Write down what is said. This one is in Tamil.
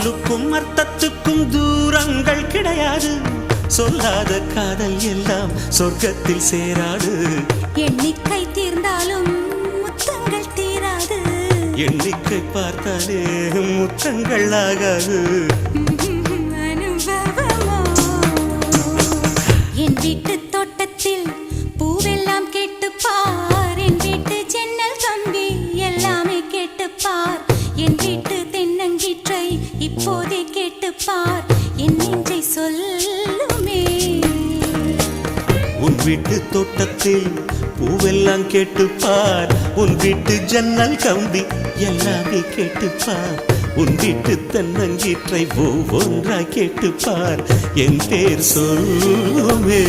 சொல்லுக்கும் அர்த்தத்துக்கும் தூரங்கள் கிடையாது. சொல்லாத காதல் எல்லாம் சொர்க்கத்தில் சேராது. எண்ணிக்கை தீர்ந்தாலும் முத்தங்கள் தீராது. எண்ணிக்கை பார்த்தாலே முத்தங்கள் ஆகாது. அனுபவமோ என் வீட்டு தோட்டத்தில் பூவெல்லாம் கேட்டுப்பார். என் வீட்டு ஜன்னல் கம்பி எல்லாமே கேட்டுப்பார். என் வீட்டு தென்னங்கீற்றை இப்போதே கேட்டுப்பார். என் நெஞ்சை சொல்லுமே. உன் வீட்டு தோட்டத்தில் பூவெல்லாம் கேட்டுப்பார். உன் வீட்டு ஜன்னல் கம்பி எல்லாமே கேட்டுப்பார். உன் வீட்டு தென்னங்கீற்றை ஒவ்வொன்றாய் கேட்டுப்பார். என் பேர் சொல்லுமே.